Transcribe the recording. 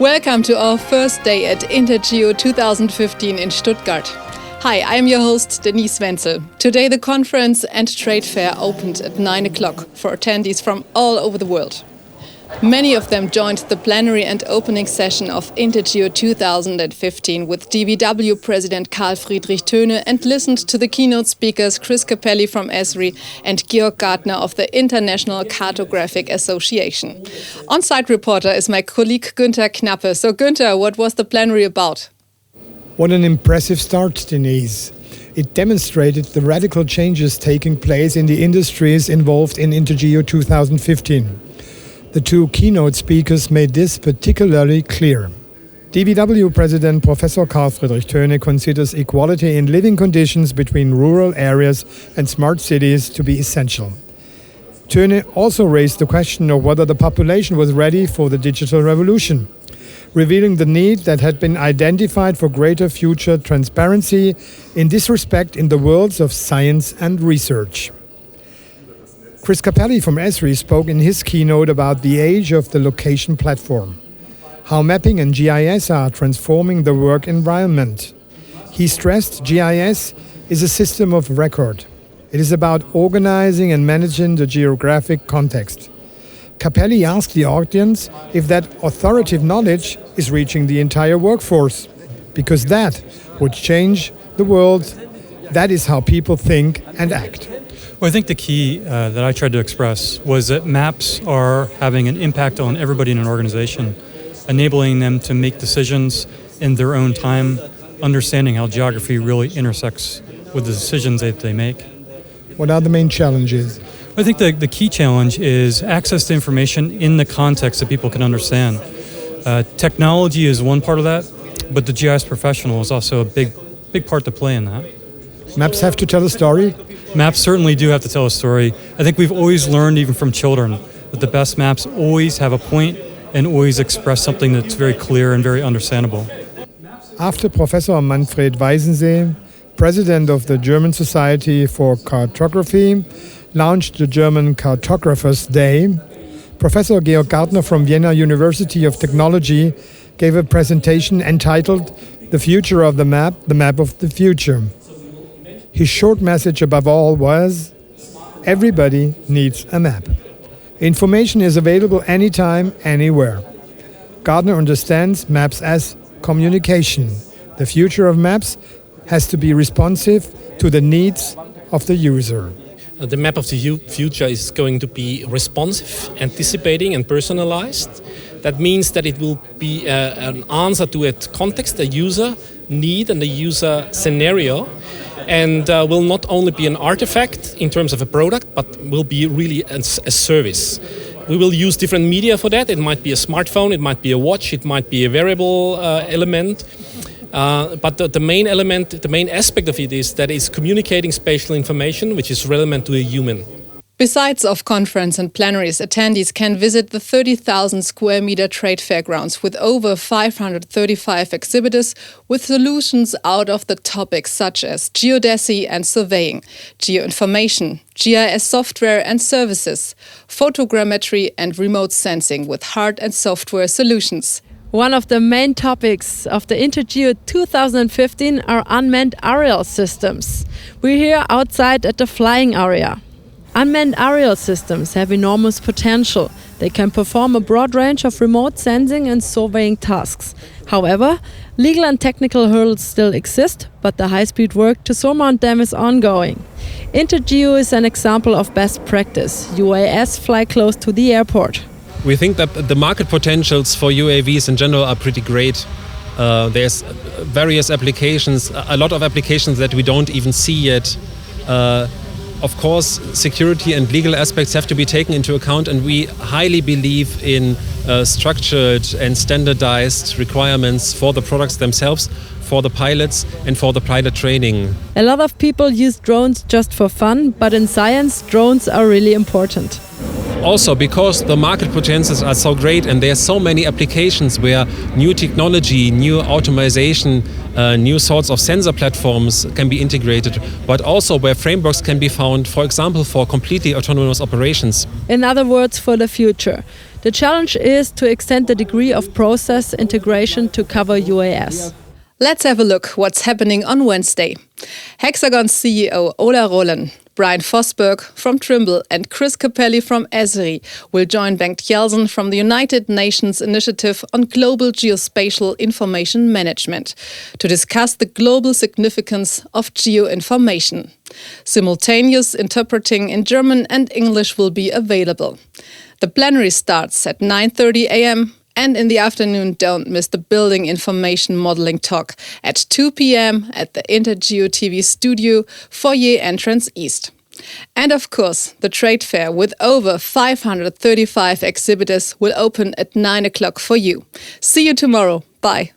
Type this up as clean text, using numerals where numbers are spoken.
Welcome to our first day at Intergeo 2015 in Stuttgart. Hi, I'm your host Denise Wenzel. Today the conference and trade fair opened at 9 o'clock for attendees from all over the world. Many of them joined the plenary and opening session of Intergeo 2015 with DVW President Karl Friedrich Töne and listened to the keynote speakers Chris Capelli from ESRI and Georg Gardner of the International Cartographic Association. On-site reporter is my colleague Günther Knappe. So Günther, what was the plenary about? What an impressive start, Denise. It demonstrated the radical changes taking place in the industries involved in Intergeo 2015. The two keynote speakers made this particularly clear. DVW President Professor Karl Friedrich Töne considers equality in living conditions between rural areas and smart cities to be essential. Töne also raised the question of whether the population was ready for the digital revolution, revealing the need that had been identified for greater future transparency in this respect in the worlds of science and research. Chris Capelli from ESRI spoke in his keynote about the age of the location platform, how mapping and GIS are transforming the work environment. He stressed GIS is a system of record. It is about organizing and managing the geographic context. Capelli asked the audience if that authoritative knowledge is reaching the entire workforce, because that would change the world. That is how people think and act. Well, I think the key that I tried to express was that maps are having an impact on everybody in an organization, enabling them to make decisions in their own time, understanding how geography really intersects with the decisions that they make. What are the main challenges? I think the key challenge is access to information in the context that people can understand. Technology is one part of that, but the GIS professional is also a big part to play in that. Maps have to tell a story? Maps certainly do have to tell a story. I think we've always learned, even from children, that the best maps always have a point and always express something that's very clear and very understandable. After Professor Manfred Weisensee, president of the German Society for Cartography, launched the German Cartographers' Day, Professor Georg Gardner from Vienna University of Technology gave a presentation entitled "The Future of the Map of the Future." His short message above all was, everybody needs a map. Information is available anytime, anywhere. Gardner understands maps as communication. The future of maps has to be responsive to the needs of the user. The map of the future is going to be responsive, anticipating and personalized. That means that it will be an answer to a context, a user need and a user scenario. And will not only be an artifact in terms of a product, but will be really a service. We will use different media for that. It might be a smartphone, it might be a watch, it might be a wearable element. But the main element, the main aspect of it is that it's communicating spatial information which is relevant to a human. Besides of conference and plenaries, attendees can visit the 30,000 square meter trade fair grounds with over 535 exhibitors with solutions out of the topics such as geodesy and surveying, geoinformation, GIS software and services, photogrammetry and remote sensing with hard and software solutions. One of the main topics of the Intergeo 2015 are unmanned aerial systems. We're here outside at the flying area. Unmanned aerial systems have enormous potential. They can perform a broad range of remote sensing and surveying tasks. However, legal and technical hurdles still exist, but the high-speed work to surmount them is ongoing. Intergeo is an example of best practice. UAS fly close to the airport. We think that the market potentials for UAVs in general are pretty great. There's various applications, a lot of applications that we don't even see yet. Of course, security and legal aspects have to be taken into account, and we highly believe in structured and standardized requirements for the products themselves, for the pilots and for the pilot training. A lot of people use drones just for fun, but in science, drones are really important. Also, because the market potentials are so great and there are so many applications where new technology, new automation, new sorts of sensor platforms can be integrated, but also where frameworks can be found, for example, for completely autonomous operations. In other words, for the future. The challenge is to extend the degree of process integration to cover UAS. Let's have a look what's happening on Wednesday. Hexagon CEO Ola Rollen, Brian Fosberg from Trimble and Chris Capelli from Esri will join Bengt Jelsen from the United Nations Initiative on Global Geospatial Information Management to discuss the global significance of geoinformation. Simultaneous interpreting in German and English will be available. The plenary starts at 9:30 a.m. and in the afternoon, don't miss the Building Information Modeling Talk at 2 p.m. at the Intergeo TV studio, Foyer Entrance East. And of course, the trade fair with over 535 exhibitors will open at 9 o'clock for you. See you tomorrow. Bye.